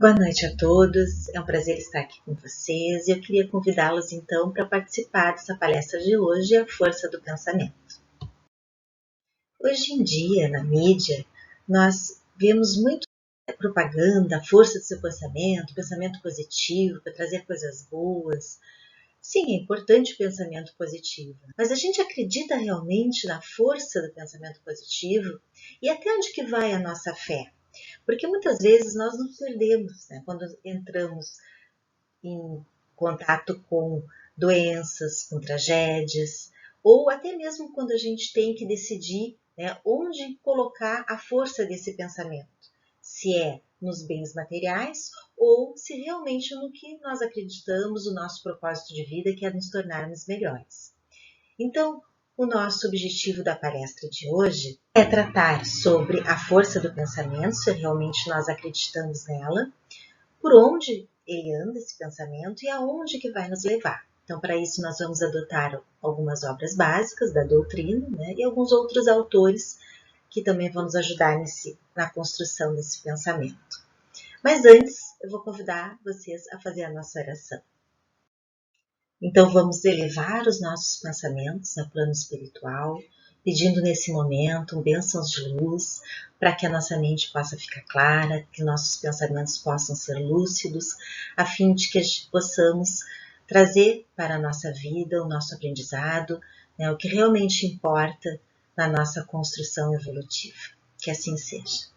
Boa noite a todos, é um prazer estar aqui com vocês e eu queria convidá-los então para participar dessa palestra de hoje, A Força do Pensamento. Hoje em dia, na mídia, nós vemos muito propaganda, a força do seu pensamento positivo para trazer coisas boas. Sim, é importante o pensamento positivo, mas a gente acredita realmente na força do pensamento positivo e até onde que vai a nossa fé? Porque muitas vezes nós nos perdemos, né? Quando entramos em contato com doenças, com tragédias, ou até mesmo quando a gente tem que decidir, né, onde colocar a força desse pensamento. Se é nos bens materiais ou se realmente no que nós acreditamos, o nosso propósito de vida, que é nos tornarmos melhores. Então, o nosso objetivo da palestra de hoje é tratar sobre a força do pensamento, se realmente nós acreditamos nela, por onde ele anda, esse pensamento, e aonde que vai nos levar. Então, para isso, nós vamos adotar algumas obras básicas da doutrina, né, e alguns outros autores que também vão nos ajudar na construção desse pensamento. Mas antes, eu vou convidar vocês a fazer a nossa oração. Então, vamos elevar os nossos pensamentos ao plano espiritual, pedindo nesse momento bênçãos de luz, para que a nossa mente possa ficar clara, que nossos pensamentos possam ser lúcidos, a fim de que possamos trazer para a nossa vida o nosso aprendizado, né, o que realmente importa na nossa construção evolutiva. Que assim seja.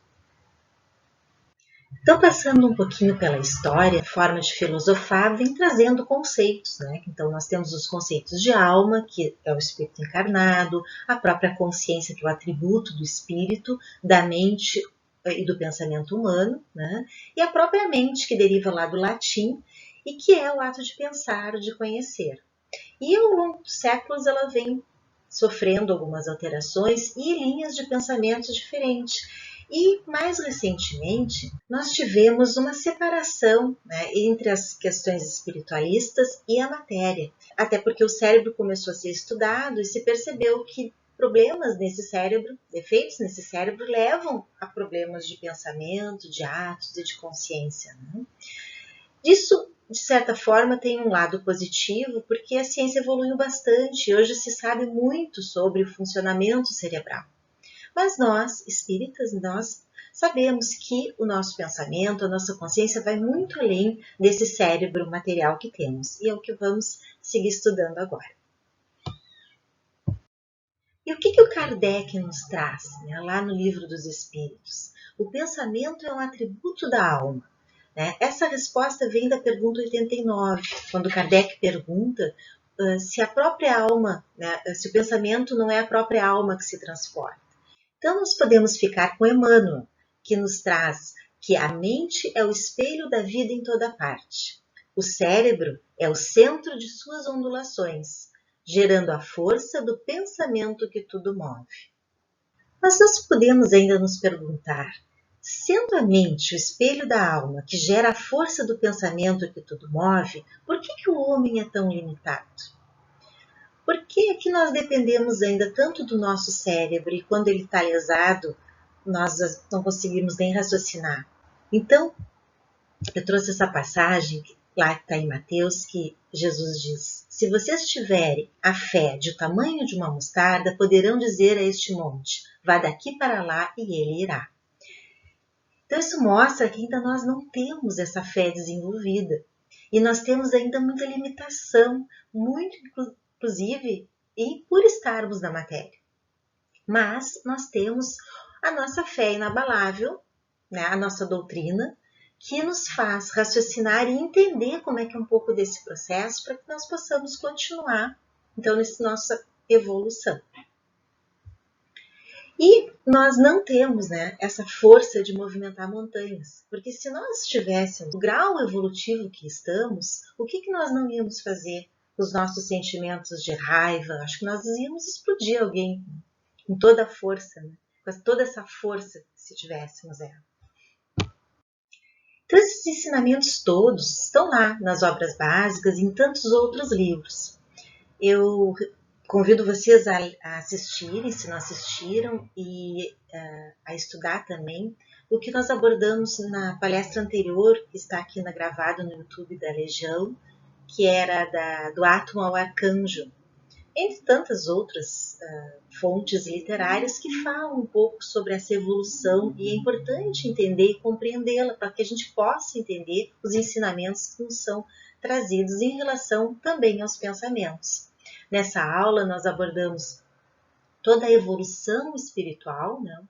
Então, passando um pouquinho pela história, a forma de filosofar vem trazendo conceitos, né? Então, nós temos os conceitos de alma, que é o espírito encarnado, a própria consciência, que é o atributo do espírito, da mente e do pensamento humano, né? E a própria mente, que deriva lá do latim, e que é o ato de pensar, de conhecer. E ao longo dos séculos ela vem sofrendo algumas alterações e linhas de pensamento diferentes. E, mais recentemente, nós tivemos uma separação, né, entre as questões espiritualistas e a matéria. Até porque o cérebro começou a ser estudado e se percebeu que problemas nesse cérebro, defeitos nesse cérebro, levam a problemas de pensamento, de atos e de consciência, né? Isso, de certa forma, tem um lado positivo, porque a ciência evoluiu bastante e hoje se sabe muito sobre o funcionamento cerebral. Mas nós, espíritas, nós sabemos que o nosso pensamento, a nossa consciência vai muito além desse cérebro material que temos. E é o que vamos seguir estudando agora. E o que o Kardec nos traz, né, lá no Livro dos Espíritos? O pensamento é um atributo da alma. Né? Essa resposta vem da pergunta 89, quando Kardec pergunta se a própria alma, né, se o pensamento não é a própria alma que se transforma. Então, nós podemos ficar com Emmanuel, que nos traz que a mente é o espelho da vida em toda parte. O cérebro é o centro de suas ondulações, gerando a força do pensamento que tudo move. Mas nós podemos ainda nos perguntar, sendo a mente o espelho da alma que gera a força do pensamento que tudo move, por que o homem é tão limitado? Por que é que nós dependemos ainda tanto do nosso cérebro e quando ele está lesado, nós não conseguimos nem raciocinar? Então, eu trouxe essa passagem, lá que está em Mateus, que Jesus diz, se vocês tiverem a fé de o tamanho de uma mostarda, poderão dizer a este monte, vá daqui para lá e ele irá. Então, isso mostra que ainda nós não temos essa fé desenvolvida. E nós temos ainda muita limitação, muito inclusive, por estarmos na matéria. Mas nós temos a nossa fé inabalável, né, a nossa doutrina, que nos faz raciocinar e entender como é que é um pouco desse processo para que nós possamos continuar, então, nessa nossa evolução. E nós não temos, né, essa força de movimentar montanhas, porque se nós estivéssemos no grau evolutivo que estamos, o que nós não íamos fazer com os nossos sentimentos de raiva? Acho que nós íamos explodir alguém com toda a força, né? Com toda essa força, se tivéssemos ela. Então, esses ensinamentos todos estão lá nas obras básicas e em tantos outros livros. Eu convido vocês a assistirem, se não assistiram, e a estudar também, o que nós abordamos na palestra anterior, que está aqui gravado no YouTube da Legião, que era do átomo ao arcanjo, entre tantas outras fontes literárias que falam um pouco sobre essa evolução, e é importante entender e compreendê-la para que a gente possa entender os ensinamentos que nos são trazidos em relação também aos pensamentos. Nessa aula nós abordamos toda a evolução espiritual, né?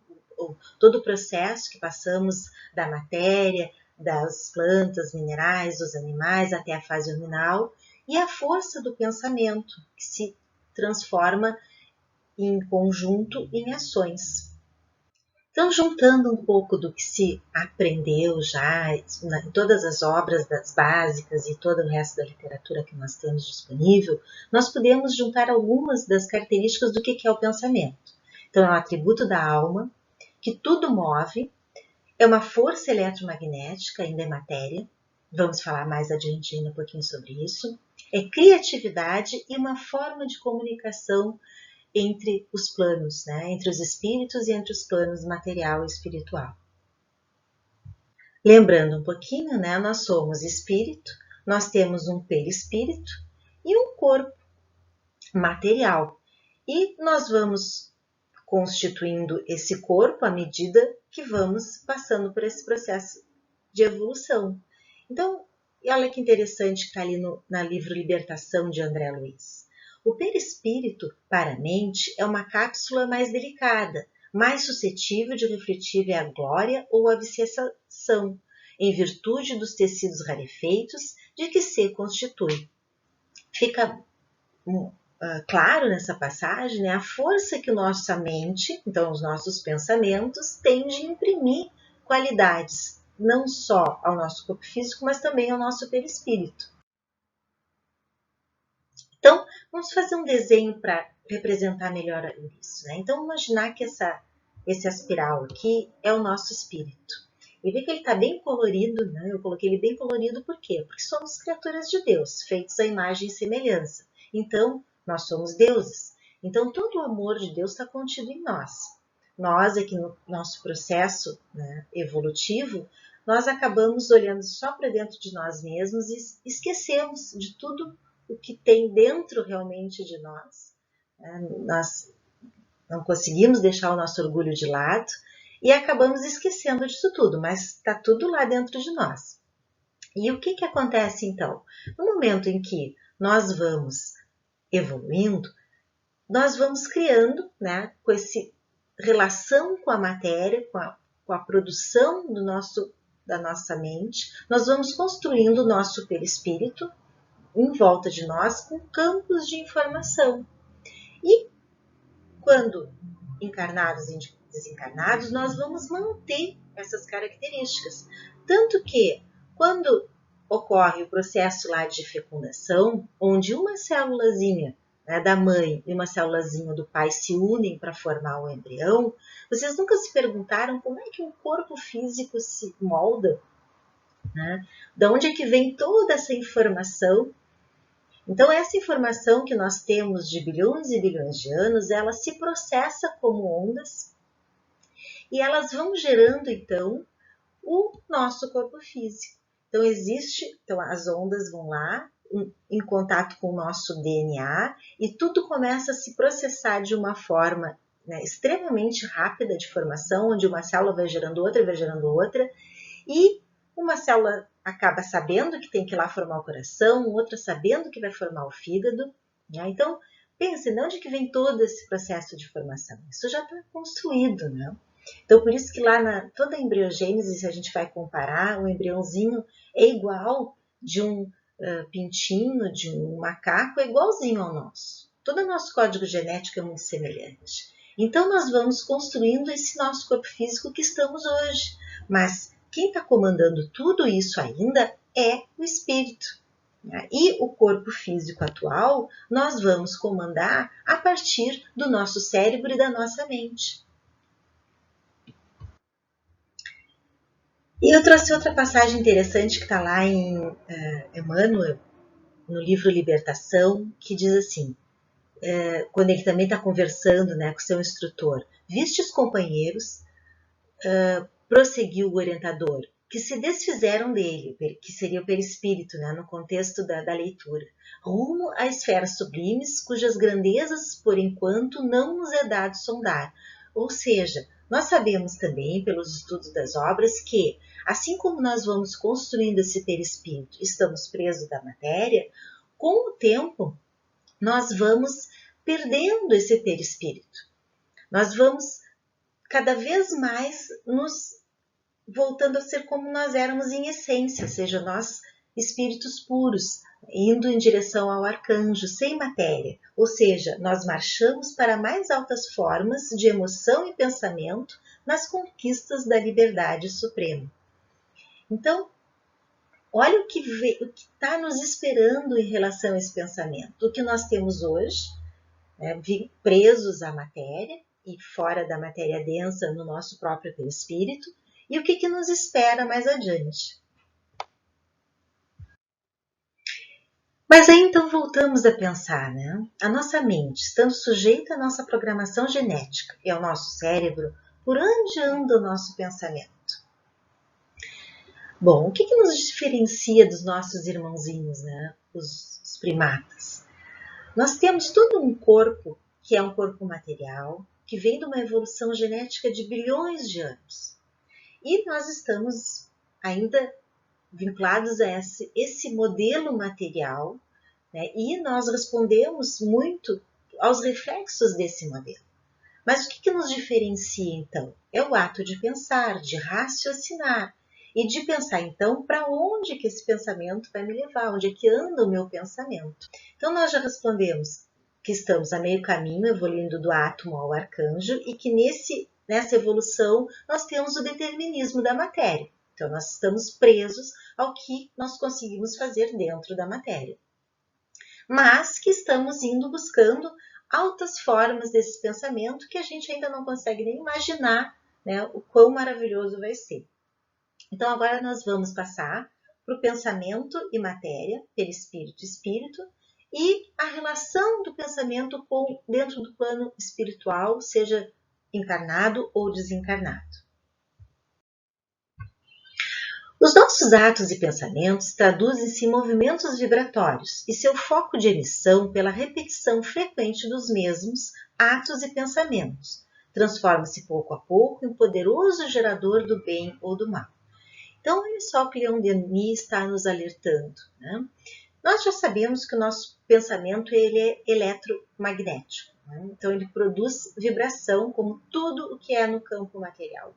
Todo o processo que passamos da matéria, das plantas, minerais, dos animais, até a fase horminal, e a força do pensamento, que se transforma em conjunto em ações. Então, juntando um pouco do que se aprendeu já em todas as obras das básicas e todo o resto da literatura que nós temos disponível, nós podemos juntar algumas das características do que é o pensamento. Então, é um atributo da alma, que tudo move, é uma força eletromagnética, ainda é matéria, vamos falar mais adiante ainda um pouquinho sobre isso, é criatividade e uma forma de comunicação entre os planos, né? Entre os espíritos e entre os planos material e espiritual. Lembrando um pouquinho, né? Nós somos espírito, nós temos um perispírito e um corpo material. E nós vamos constituindo esse corpo à medida que vamos passando por esse processo de evolução. Então, olha que interessante que está ali no livro Libertação, de André Luiz. O perispírito, para a mente, é uma cápsula mais delicada, mais suscetível de refletir a glória ou a viciação, em virtude dos tecidos rarefeitos de que se constitui. Fica claro nessa passagem, né, a força que nossa mente, então os nossos pensamentos, têm de imprimir qualidades, não só ao nosso corpo físico, mas também ao nosso perispírito. Então, vamos fazer um desenho para representar melhor isso, né? Então, imaginar que esse espiral aqui é o nosso espírito. E vê que ele está bem colorido, né? Eu coloquei ele bem colorido por quê? Porque somos criaturas de Deus, feitos à imagem e semelhança. Então, nós somos deuses. Então, todo o amor de Deus está contido em nós. Nós, aqui no nosso processo, né, evolutivo, nós acabamos olhando só para dentro de nós mesmos e esquecemos de tudo o que tem dentro realmente de nós. Nós não conseguimos deixar o nosso orgulho de lado e acabamos esquecendo disso tudo, mas está tudo lá dentro de nós. E o que acontece então? No momento em que nós vamos evoluindo, nós vamos criando, né, com essa relação com a matéria, com a produção da nossa mente, nós vamos construindo o nosso perispírito em volta de nós com campos de informação. E quando encarnados e desencarnados, nós vamos manter essas características. Tanto que, quando ocorre o processo lá de fecundação, onde uma célulazinha, né, da mãe e uma célulazinha do pai se unem para formar o embrião, vocês nunca se perguntaram como é que um corpo físico se molda? Né? De onde é que vem toda essa informação? Então, essa informação que nós temos de bilhões e bilhões de anos, ela se processa como ondas e elas vão gerando, então, o nosso corpo físico. Então, as ondas vão lá em contato com o nosso DNA e tudo começa a se processar de uma forma, né, extremamente rápida de formação, onde uma célula vai gerando outra, e uma célula acaba sabendo que tem que ir lá formar o coração, outra sabendo que vai formar o fígado. Né? Então, pense, de onde que vem todo esse processo de formação? Isso já está construído, né? Então, por isso que lá toda a embriogênese, se a gente vai comparar, o embriãozinho é igual de um pintinho, de um macaco, é igualzinho ao nosso. Todo o nosso código genético é muito semelhante. Então, nós vamos construindo esse nosso corpo físico que estamos hoje. Mas quem está comandando tudo isso ainda é o espírito. Né? E o corpo físico atual nós vamos comandar a partir do nosso cérebro e da nossa mente. E eu trouxe outra passagem interessante que está lá em Emmanuel, no livro Libertação, que diz assim, quando ele também está conversando, né, com seu instrutor: viste os companheiros, prosseguiu o orientador, que se desfizeram dele, que seria o perispírito, né, no contexto da leitura, rumo a esferas sublimes, cujas grandezas, por enquanto, não nos é dado sondar. Ou seja, nós sabemos também, pelos estudos das obras, que, assim como nós vamos construindo esse perispírito, estamos presos da matéria, com o tempo, nós vamos perdendo esse perispírito. Nós vamos cada vez mais nos voltando a ser como nós éramos em essência, ou seja, nós espíritos puros, indo em direção ao arcanjo, sem matéria. Ou seja, nós marchamos para mais altas formas de emoção e pensamento nas conquistas da liberdade suprema. Então, olha o que está nos esperando em relação a esse pensamento. O que nós temos hoje, presos à matéria e fora da matéria densa no nosso próprio perispírito, e o que nos espera mais adiante. Mas aí então voltamos a pensar, né? A nossa mente, estando sujeita à nossa programação genética e ao nosso cérebro, por onde anda o nosso pensamento? Bom, o que nos diferencia dos nossos irmãozinhos, né? Os primatas? Nós temos todo um corpo que é um corpo material, que vem de uma evolução genética de bilhões de anos. E nós estamos ainda vinculados a esse modelo material, né? E nós respondemos muito aos reflexos desse modelo. Mas o que nos diferencia, então? É o ato de pensar, de raciocinar e de pensar, então, para onde que esse pensamento vai me levar, onde é que anda o meu pensamento. Então, nós já respondemos que estamos a meio caminho, evoluindo do átomo ao arcanjo, e que nessa evolução nós temos o determinismo da matéria. Então, nós estamos presos ao que nós conseguimos fazer dentro da matéria. Mas que estamos indo buscando altas formas desse pensamento que a gente ainda não consegue nem imaginar, né, o quão maravilhoso vai ser. Então, agora nós vamos passar para o pensamento e matéria, perispírito e espírito, e a relação do pensamento dentro do plano espiritual, seja encarnado ou desencarnado. Os nossos atos e pensamentos traduzem-se em movimentos vibratórios e seu foco de emissão, pela repetição frequente dos mesmos atos e pensamentos, transforma-se pouco a pouco em um poderoso gerador do bem ou do mal. Então, olha só o que Leon Denis está nos alertando, né? Nós já sabemos que o nosso pensamento ele é eletromagnético, né? Então ele produz vibração como tudo o que é no campo material.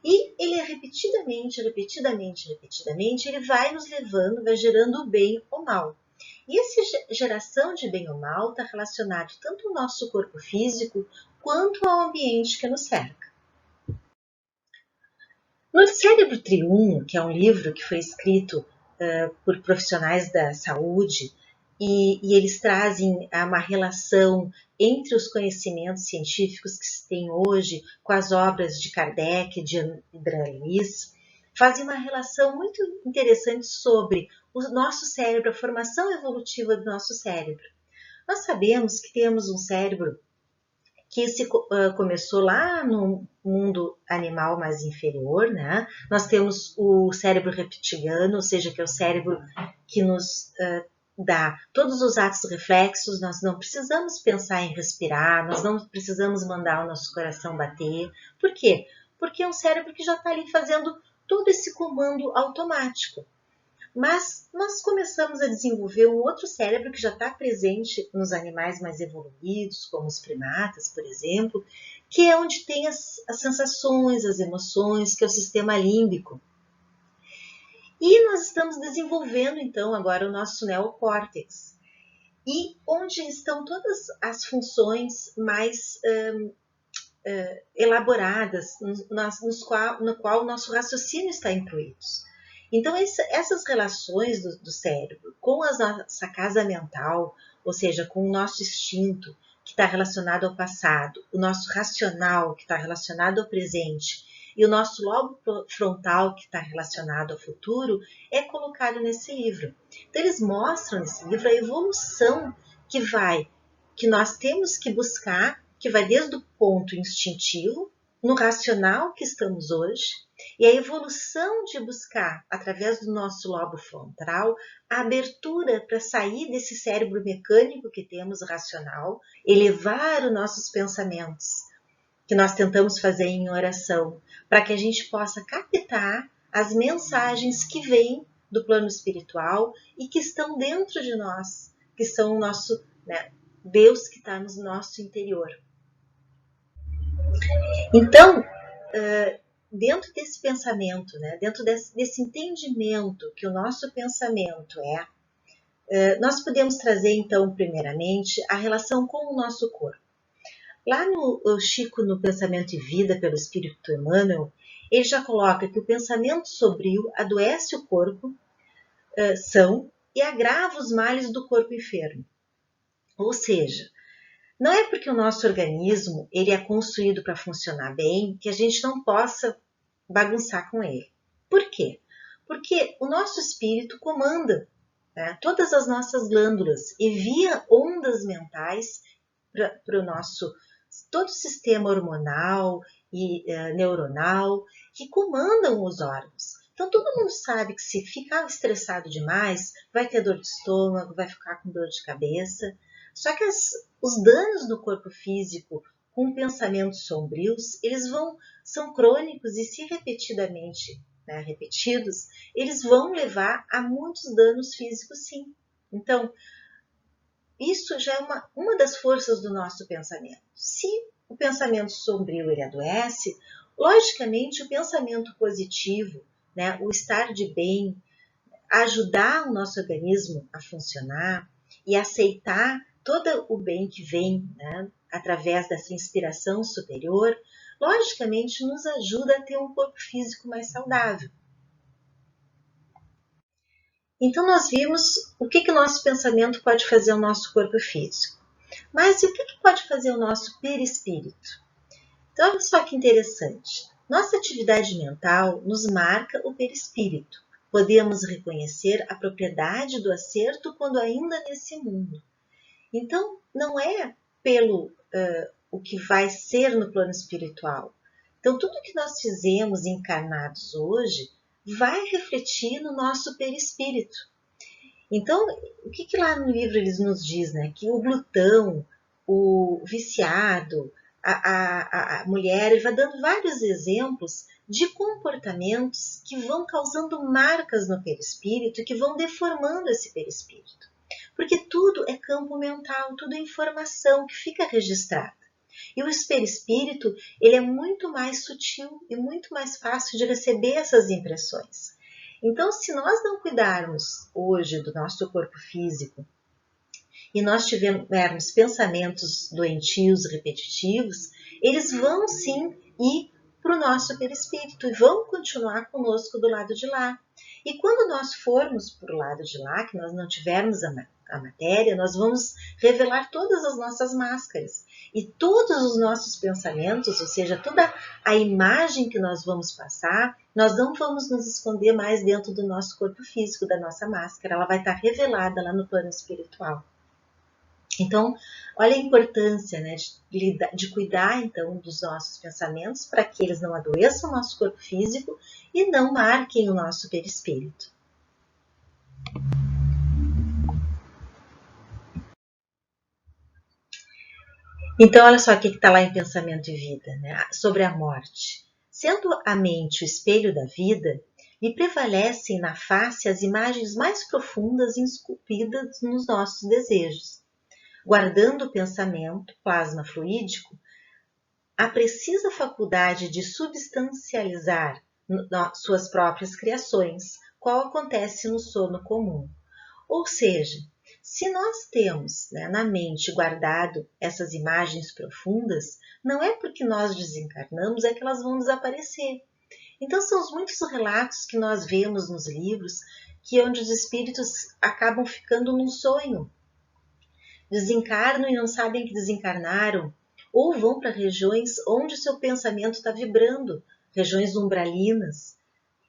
E ele é repetidamente, ele vai nos levando, vai gerando o bem ou mal. E essa geração de bem ou mal está relacionado tanto ao nosso corpo físico quanto ao ambiente que nos cerca. No Cérebro Triunno, que é um livro que foi escrito por profissionais da saúde, e eles trazem uma relação entre os conhecimentos científicos que se tem hoje com as obras de Kardec, de André Luiz, fazem uma relação muito interessante sobre o nosso cérebro, a formação evolutiva do nosso cérebro. Nós sabemos que temos um cérebro que começou lá no mundo animal mais inferior, né? Nós temos o cérebro reptiliano, ou seja, que é o cérebro que nos dá todos os atos reflexos. Nós não precisamos pensar em respirar, nós não precisamos mandar o nosso coração bater. Por quê? Porque é um cérebro que já está ali fazendo todo esse comando automático. Mas nós começamos a desenvolver um outro cérebro que já está presente nos animais mais evoluídos, como os primatas, por exemplo, que é onde tem as sensações, as emoções, que é o sistema límbico. E nós estamos desenvolvendo, então, agora o nosso neocórtex, e onde estão todas as funções mais elaboradas, no qual o nosso raciocínio está incluído. Então, essas relações do cérebro com a nossa casa mental, ou seja, com o nosso instinto, que está relacionado ao passado, o nosso racional, que está relacionado ao presente, e o nosso lobo frontal, que está relacionado ao futuro, é colocado nesse livro. Então, eles mostram nesse livro a evolução que nós temos que buscar, que vai desde o ponto instintivo, no racional que estamos hoje, E a evolução de buscar, através do nosso lobo frontal, a abertura para sair desse cérebro mecânico que temos, racional, elevar os nossos pensamentos, que nós tentamos fazer em oração, para que a gente possa captar as mensagens que vêm do plano espiritual e que estão dentro de nós, que são o nosso, né, Deus que está no nosso interior. Então, dentro desse pensamento, né, dentro desse entendimento que o nosso pensamento nós podemos trazer, então, primeiramente, a relação com o nosso corpo. Lá no Chico, no Pensamento e Vida, pelo Espírito Emmanuel, ele já coloca que o pensamento sombrio adoece o corpo são e agrava os males do corpo enfermo. Ou seja, não é porque o nosso organismo ele é construído para funcionar bem que a gente não possa bagunçar com ele. Por quê? Porque o nosso espírito comanda, né, todas as nossas glândulas, envia ondas mentais para o nosso todo o sistema hormonal e neuronal que comandam os órgãos. Então todo mundo sabe que se ficar estressado demais, vai ter dor de estômago, vai ficar com dor de cabeça. Só que os danos no corpo físico com pensamentos sombrios, são crônicos e se repetidamente repetidos, eles vão levar a muitos danos físicos sim. Então, isso já é uma das forças do nosso pensamento. Se o pensamento sombrio ele adoece, logicamente o pensamento positivo, né, o estar de bem, ajudar o nosso organismo a funcionar e aceitar todo o bem que vem, né, através dessa inspiração superior, logicamente nos ajuda a ter um corpo físico mais saudável. Então nós vimos o que o nosso pensamento pode fazer ao nosso corpo físico. Mas e o que pode fazer o nosso perispírito? Então olha só que interessante. Nossa atividade mental nos marca o perispírito. Podemos reconhecer a propriedade do acerto quando ainda nesse mundo. Então não é pelo o que vai ser no plano espiritual. Então tudo que nós fizemos encarnados hoje vai refletir no nosso perispírito. Então, o que lá no livro eles nos diz, né? Que o glutão, o viciado, a mulher, ele vai dando vários exemplos de comportamentos que vão causando marcas no perispírito e que vão deformando esse perispírito. Porque tudo é campo mental, tudo é informação que fica registrada. E o perispírito, ele é muito mais sutil e muito mais fácil de receber essas impressões. Então, se nós não cuidarmos hoje do nosso corpo físico e nós tivermos pensamentos doentios, repetitivos, eles vão sim ir para o nosso perispírito e vão continuar conosco do lado de lá. E quando nós formos para o lado de lá, que nós não tivermos a matéria, nós vamos revelar todas as nossas máscaras. E todos os nossos pensamentos, ou seja, toda a imagem que nós vamos passar, nós não vamos nos esconder mais dentro do nosso corpo físico, da nossa máscara. Ela vai estar revelada lá no plano espiritual. Então, olha a importância, né, de cuidar então dos nossos pensamentos para que eles não adoeçam o nosso corpo físico e não marquem o nosso perispírito. Então, olha só o que está lá em Pensamento e Vida, né, sobre a morte. Sendo a mente o espelho da vida, lhe prevalecem na face as imagens mais profundas e esculpidas nos nossos desejos. Guardando o pensamento, plasma fluídico, a precisa faculdade de substancializar suas próprias criações, qual acontece no sono comum. Ou seja, se nós temos na mente guardado essas imagens profundas, não é porque nós desencarnamos é que elas vão desaparecer. Então são os muitos relatos que nós vemos nos livros que onde os espíritos acabam ficando num sonho. Desencarnam e não sabem que desencarnaram, ou vão para regiões onde o seu pensamento está vibrando, regiões umbralinas.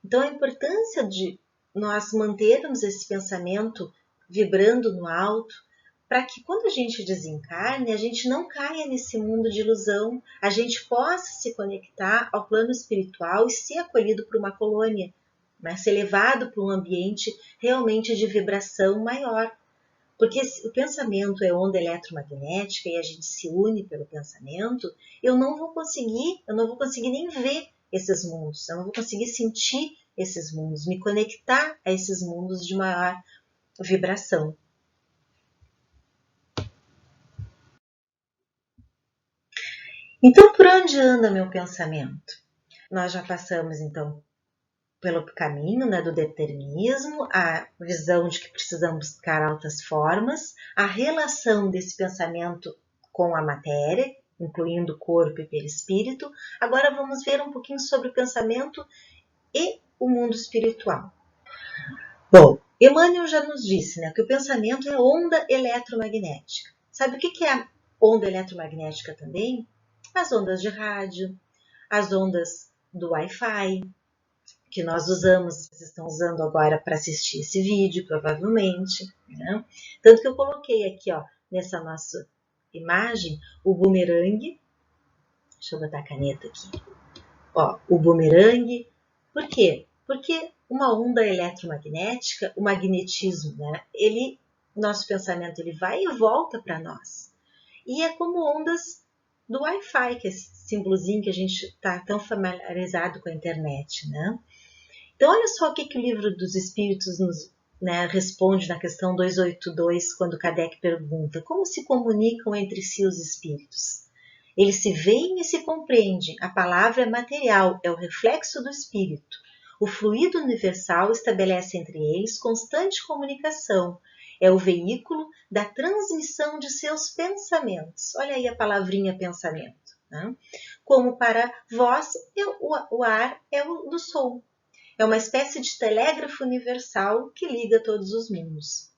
Então a importância de nós mantermos esse pensamento vibrando no alto, para que quando a gente desencarne, a gente não caia nesse mundo de ilusão, a gente possa se conectar ao plano espiritual e ser acolhido por uma colônia, né? Ser levado para um ambiente realmente de vibração maior. Porque o pensamento é onda eletromagnética e a gente se une pelo pensamento, eu não vou conseguir nem ver esses mundos, eu não vou conseguir sentir esses mundos, me conectar a esses mundos de maior vibração. Então, por onde anda meu pensamento? Nós já passamos, então, pelo caminho, né, do determinismo, a visão de que precisamos buscar altas formas, a relação desse pensamento com a matéria, incluindo o corpo e perispírito. Agora vamos ver um pouquinho sobre o pensamento e o mundo espiritual. Bom, Emmanuel já nos disse, né, que o pensamento é onda eletromagnética. Sabe o que é a onda eletromagnética também? As ondas de rádio, as ondas do Wi-Fi, que nós usamos, vocês estão usando agora para assistir esse vídeo, provavelmente, né? Tanto que eu coloquei aqui, ó, nessa nossa imagem, o bumerangue. Deixa eu botar a caneta aqui. Ó, o bumerangue. Por quê? Porque uma onda eletromagnética, o magnetismo, né? Nosso pensamento, ele vai e volta para nós. E é como ondas do Wi-Fi, que é esse símbolozinho que a gente está tão familiarizado com a internet, né? Então, olha só o que o Livro dos Espíritos nos, né, responde na questão 282, quando Kardec pergunta: como se comunicam entre si os espíritos? Eles se veem e se compreendem. A palavra é material, é o reflexo do espírito. O fluido universal estabelece entre eles constante comunicação. É o veículo da transmissão de seus pensamentos. Olha aí a palavrinha pensamento, né? Como para vós, o ar é o do som. É uma espécie de telégrafo universal que liga todos os mundos.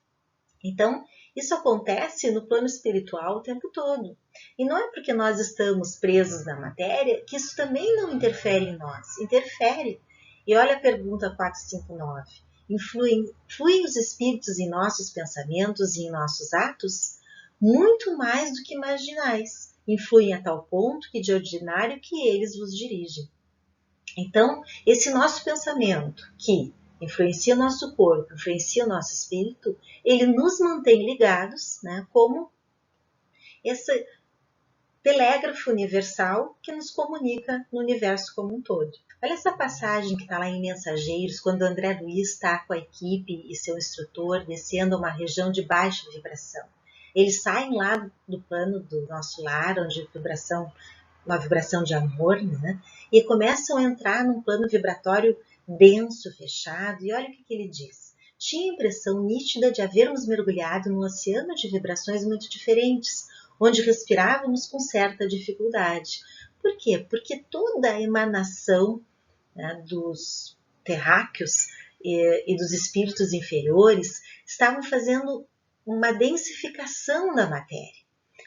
Então, isso acontece no plano espiritual o tempo todo. E não é porque nós estamos presos na matéria que isso também não interfere em nós. Interfere. E olha a pergunta 459. Fluem os espíritos em nossos pensamentos e em nossos atos? Muito mais do que imaginais. Influem a tal ponto que de ordinário que eles vos dirigem. Então, esse nosso pensamento, que influencia o nosso corpo, influencia o nosso espírito, ele nos mantém ligados, né, como esse telégrafo universal que nos comunica no universo como um todo. Olha essa passagem que está lá em Mensageiros, quando André Luiz está com a equipe e seu instrutor descendo a uma região de baixa vibração. Eles saem lá do plano do nosso lar, onde uma vibração de amor, né? E começam a entrar num plano vibratório denso, fechado. E olha o que ele diz. Tinha a impressão nítida de havermos mergulhado num oceano de vibrações muito diferentes, onde respirávamos com certa dificuldade. Por quê? Porque toda a emanação, né, dos terráqueos e dos espíritos inferiores estavam fazendo uma densificação da matéria.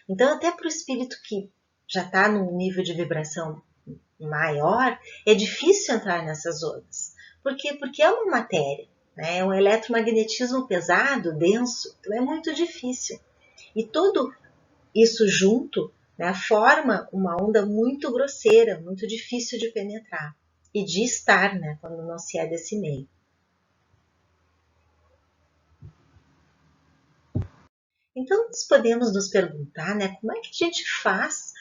Então, até para o espírito que já está num nível de vibração maior, é difícil entrar nessas ondas. Por quê? Porque é uma matéria, né? É um eletromagnetismo pesado, denso, então é muito difícil. E tudo isso junto, né, forma uma onda muito grosseira, muito difícil de penetrar e de estar, né, quando não se é desse meio. Então, nós podemos nos perguntar, né, como é que a gente faz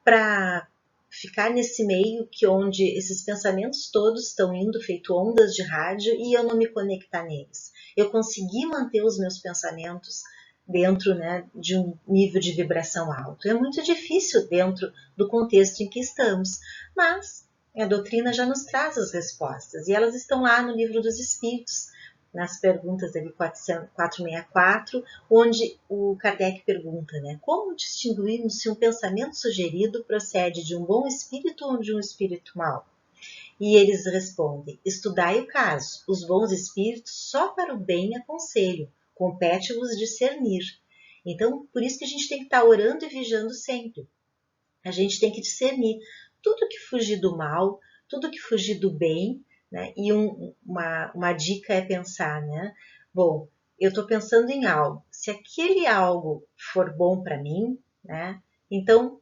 para ficar nesse meio onde esses pensamentos todos estão indo feito ondas de rádio e eu não me conectar neles. Eu consegui manter os meus pensamentos dentro, né, de um nível de vibração alto. É muito difícil dentro do contexto em que estamos, mas a doutrina já nos traz as respostas e elas estão lá no Livro dos Espíritos, nas perguntas ali 464, onde o Kardec pergunta, né, como distinguirmos se um pensamento sugerido procede de um bom espírito ou de um espírito mau? E eles respondem, estudai o caso, os bons espíritos só para o bem aconselho, compete-vos discernir. Então, por isso que a gente tem que estar orando e vigiando sempre. A gente tem que discernir tudo que fugir do mal, tudo que fugir do bem, né? E uma dica é pensar, né? Bom, eu estou pensando em algo. Se aquele algo for bom para mim, né? Então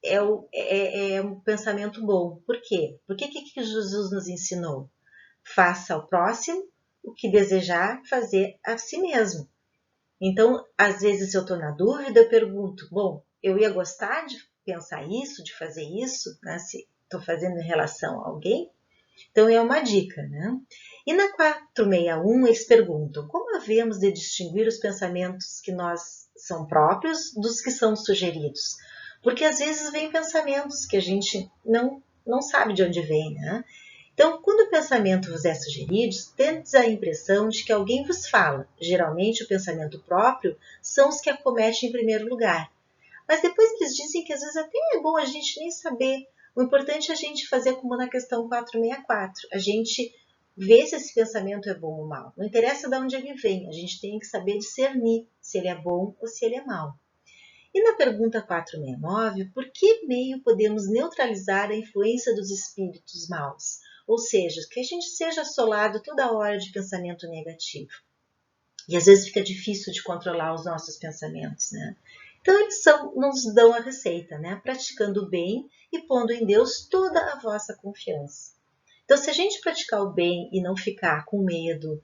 é um pensamento bom. Por quê? Por que Jesus nos ensinou? Faça ao próximo o que desejar fazer a si mesmo. Então, às vezes eu estou na dúvida, eu pergunto, bom, eu ia gostar de pensar isso, de fazer isso, né, se estou fazendo em relação a alguém? Então, é uma dica, né? E na 461, eles perguntam, como havemos de distinguir os pensamentos que nós são próprios dos que são sugeridos? Porque às vezes vem pensamentos que a gente não sabe de onde vem, né? Então, quando o pensamento vos é sugerido, tendes a impressão de que alguém vos fala. Geralmente, o pensamento próprio são os que acometem em primeiro lugar. Mas depois eles dizem que às vezes até é bom a gente nem saber. O importante é a gente fazer como na questão 464. A gente vê se esse pensamento é bom ou mal. Não interessa de onde ele vem, a gente tem que saber discernir se ele é bom ou se ele é mau. E na pergunta 469, por que meio podemos neutralizar a influência dos espíritos maus? Ou seja, que a gente seja assolado toda hora de pensamento negativo. E às vezes fica difícil de controlar os nossos pensamentos, né? Então eles nos dão a receita, né? Praticando o bem e pondo em Deus toda a vossa confiança. Então se a gente praticar o bem e não ficar com medo,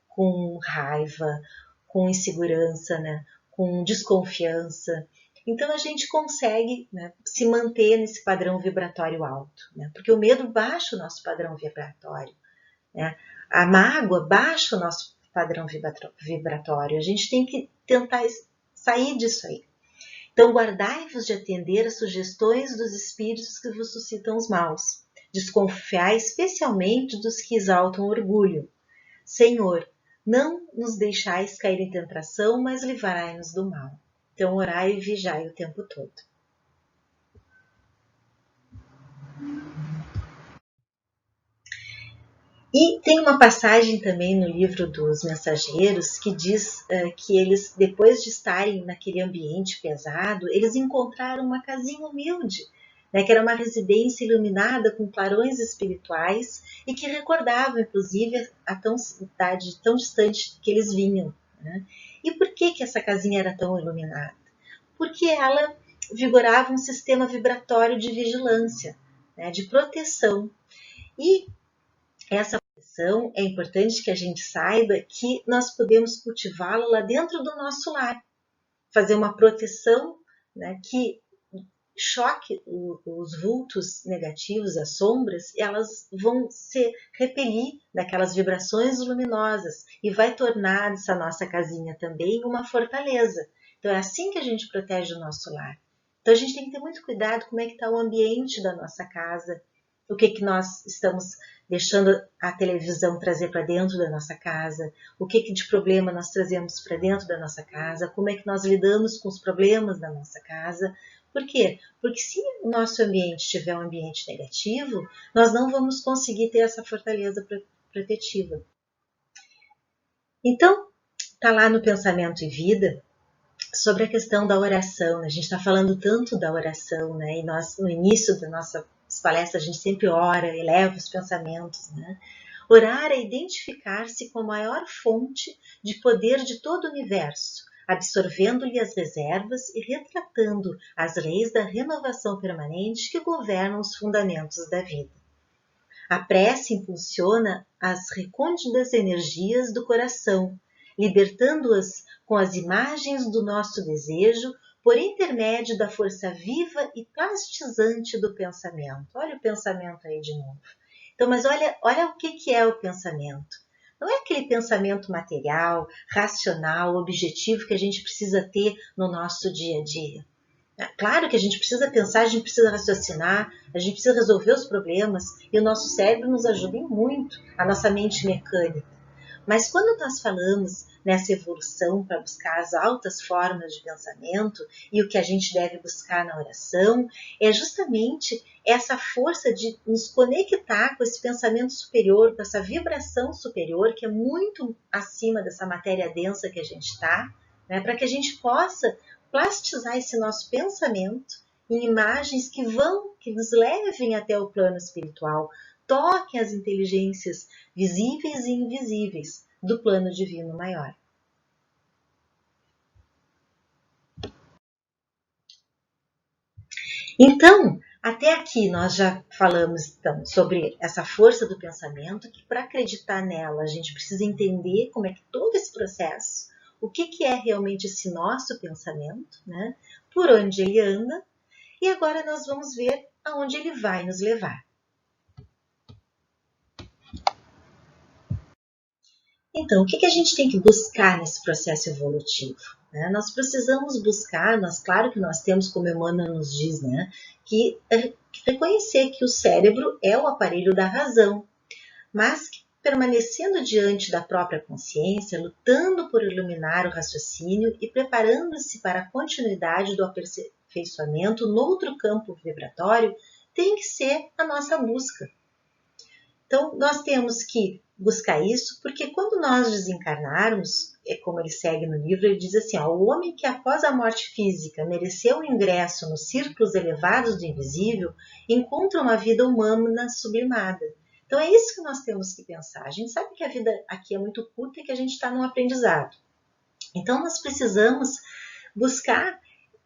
com raiva, com insegurança, né? Com desconfiança, então a gente consegue, né, se manter nesse padrão vibratório alto, né? Porque o medo baixa o nosso padrão vibratório, né? A mágoa baixa o nosso padrão vibratório. A gente tem que tentar sair disso aí. Então guardai-vos de atender às sugestões dos espíritos que vos suscitam os maus. Desconfiai especialmente dos que exaltam orgulho. Senhor, não nos deixais cair em tentação, mas livrai-nos do mal. Então orai e vigiai o tempo todo. E tem uma passagem também no livro dos Mensageiros que diz que eles, depois de estarem naquele ambiente pesado, eles encontraram uma casinha humilde, né, que era uma residência iluminada com clarões espirituais e que recordava, inclusive, a cidade tão distante que eles vinham. Né? E por que essa casinha era tão iluminada? Porque ela vigorava um sistema vibratório de vigilância, né, de proteção. E essa proteção é importante que a gente saiba que nós podemos cultivá-la lá dentro do nosso lar. Fazer uma proteção, né, que choque os vultos negativos, as sombras, elas vão se repelir daquelas vibrações luminosas e vai tornar essa nossa casinha também uma fortaleza. Então é assim que a gente protege o nosso lar. Então a gente tem que ter muito cuidado como é que está o ambiente da nossa casa, o que nós estamos deixando a televisão trazer para dentro da nossa casa, o que de problema nós trazemos para dentro da nossa casa, como é que nós lidamos com os problemas da nossa casa. Por quê? Porque se o nosso ambiente tiver um ambiente negativo, nós não vamos conseguir ter essa fortaleza protetiva. Então, está lá no Pensamento e Vida, sobre a questão da oração. A gente está falando tanto da oração, né? E nós, no início da nossa palestra, a gente sempre ora, eleva os pensamentos, né? Orar é identificar-se com a maior fonte de poder de todo o universo, absorvendo-lhe as reservas e retratando as leis da renovação permanente que governam os fundamentos da vida. A prece impulsiona as recônditas energias do coração, libertando-as com as imagens do nosso desejo por intermédio da força viva e plastizante do pensamento. Olha o pensamento aí de novo. Então, mas olha o que é o pensamento. Não é aquele pensamento material, racional, objetivo que a gente precisa ter no nosso dia a dia. Claro que a gente precisa pensar, a gente precisa raciocinar, a gente precisa resolver os problemas e o nosso cérebro nos ajuda muito, a nossa mente mecânica. Mas quando nós falamos nessa evolução para buscar as altas formas de pensamento e o que a gente deve buscar na oração, é justamente essa força de nos conectar com esse pensamento superior, com essa vibração superior, que é muito acima dessa matéria densa que a gente está, né, para que a gente possa plastizar esse nosso pensamento em imagens que nos levem até o plano espiritual, toquem as inteligências visíveis e invisíveis do plano divino maior. Então, até aqui nós já falamos então, sobre essa força do pensamento, que para acreditar nela a gente precisa entender como é que todo esse processo, o que é realmente esse nosso pensamento, né? Por onde ele anda, e agora nós vamos ver aonde ele vai nos levar. Então, o que a gente tem que buscar nesse processo evolutivo? Nós precisamos buscar, claro que nós temos, como Emmanuel nos diz, que reconhecer que o cérebro é o aparelho da razão, mas que permanecendo diante da própria consciência, lutando por iluminar o raciocínio e preparando-se para a continuidade do aperfeiçoamento noutro campo vibratório, tem que ser a nossa busca. Então, nós temos que buscar isso, porque quando nós desencarnarmos, é como ele segue no livro, ele diz assim, o homem que após a morte física mereceu o ingresso nos círculos elevados do invisível, encontra uma vida humana sublimada. Então é isso que nós temos que pensar. A gente sabe que a vida aqui é muito curta e que a gente está num aprendizado. Então nós precisamos buscar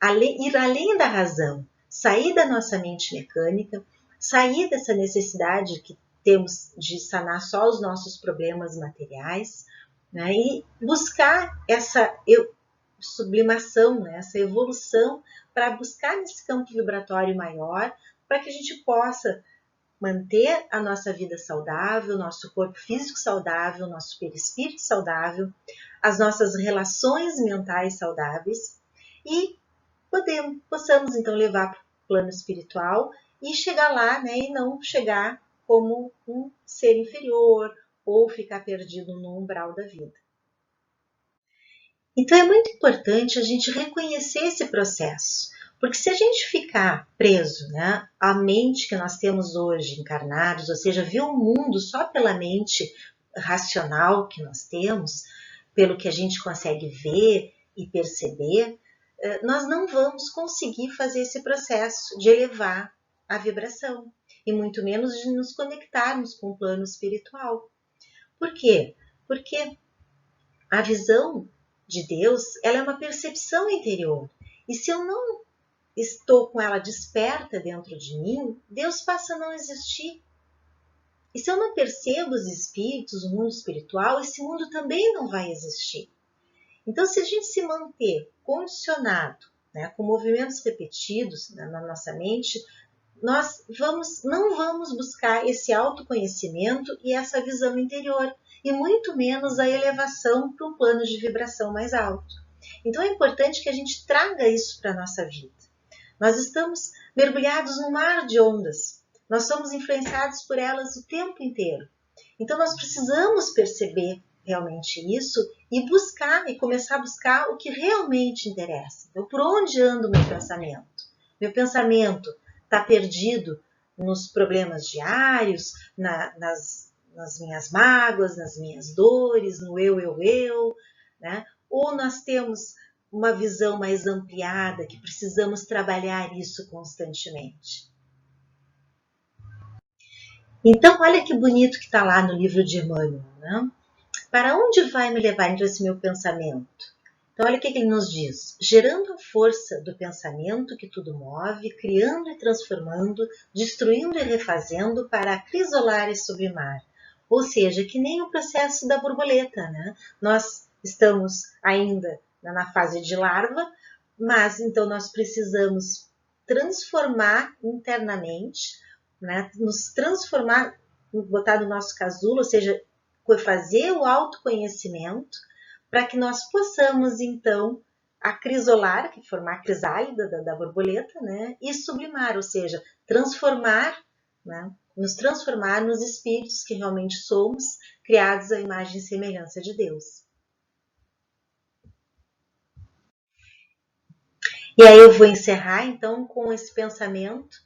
ir além da razão, sair da nossa mente mecânica, sair dessa necessidade que temos de sanar só os nossos problemas materiais, e buscar essa sublimação, essa evolução para buscar nesse campo vibratório maior, para que a gente possa manter a nossa vida saudável, nosso corpo físico saudável, nosso perispírito saudável, as nossas relações mentais saudáveis e possamos então levar para o plano espiritual e chegar lá, e não chegar como um ser inferior ou ficar perdido no umbral da vida. Então é muito importante a gente reconhecer esse processo, porque se a gente ficar preso, à mente que nós temos hoje encarnados, ou seja, ver o mundo só pela mente racional que nós temos, pelo que a gente consegue ver e perceber, nós não vamos conseguir fazer esse processo de elevar a vibração, e muito menos de nos conectarmos com o plano espiritual. Por quê? Porque a visão de Deus, ela é uma percepção interior. E se eu não estou com ela desperta dentro de mim, Deus passa a não existir. E se eu não percebo os espíritos, o mundo espiritual, esse mundo também não vai existir. Então, se a gente se manter condicionado, com movimentos repetidos na nossa mente, nós não vamos buscar esse autoconhecimento e essa visão interior, e muito menos a elevação para um plano de vibração mais alto. Então é importante que a gente traga isso para a nossa vida. Nós estamos mergulhados num mar de ondas, nós somos influenciados por elas o tempo inteiro. Então nós precisamos perceber realmente isso e começar a buscar o que realmente interessa. Então, por onde anda o meu pensamento? Meu pensamento está perdido nos problemas diários, nas minhas mágoas, nas minhas dores, no eu, ou nós temos uma visão mais ampliada, que precisamos trabalhar isso constantemente. Então, olha que bonito que está lá no livro de Emmanuel, Para onde vai me levar então esse meu pensamento? Então, olha o que ele nos diz. Gerando a força do pensamento que tudo move, criando e transformando, destruindo e refazendo para acrisolar e sublimar. Ou seja, que nem o processo da borboleta, Nós estamos ainda na fase de larva, mas então nós precisamos transformar internamente, nos transformar, botar no nosso casulo, ou seja, fazer o autoconhecimento, para que nós possamos, então, acrisolar, formar a crisálida da borboleta, e sublimar, ou seja, transformar, nos transformar nos espíritos que realmente somos, criados à imagem e semelhança de Deus. E aí eu vou encerrar, então, com esse pensamento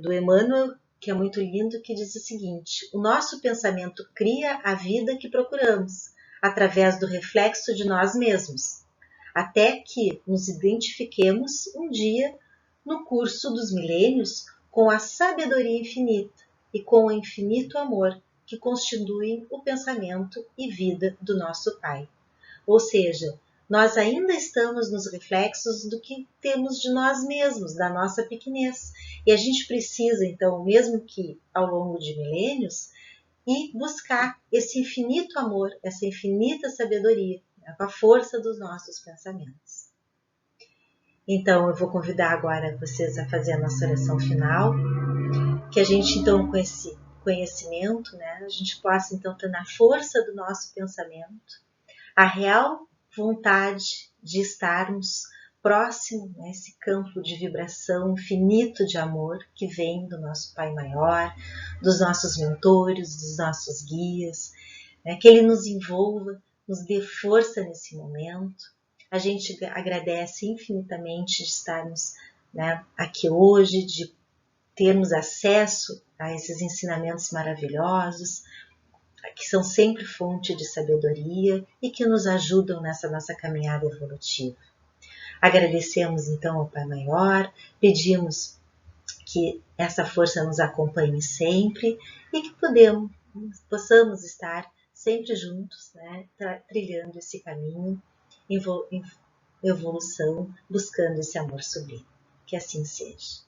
do Emmanuel, que é muito lindo, que diz o seguinte: o nosso pensamento cria a vida que procuramos, através do reflexo de nós mesmos, até que nos identifiquemos um dia, no curso dos milênios, com a sabedoria infinita e com o infinito amor que constituem o pensamento e vida do nosso Pai. Ou seja, nós ainda estamos nos reflexos do que temos de nós mesmos, da nossa pequenez. E a gente precisa, então, mesmo que ao longo de milênios, ir buscar esse infinito amor, essa infinita sabedoria, né, com a força dos nossos pensamentos. Então, eu vou convidar agora vocês a fazer a nossa oração final, que a gente, então, com esse conhecimento, né, a gente possa, então, ter na força do nosso pensamento a real vontade de estarmos próximo a esse campo de vibração infinito de amor que vem do nosso Pai Maior, dos nossos mentores, dos nossos guias, né, que Ele nos envolva, nos dê força nesse momento. A gente agradece infinitamente de estarmos, né, aqui hoje, de termos acesso a esses ensinamentos maravilhosos, que são sempre fonte de sabedoria e que nos ajudam nessa nossa caminhada evolutiva. Agradecemos então ao Pai Maior, pedimos que essa força nos acompanhe sempre e que possamos estar sempre juntos, né, trilhando esse caminho em evolução, buscando esse amor sublime. Que assim seja.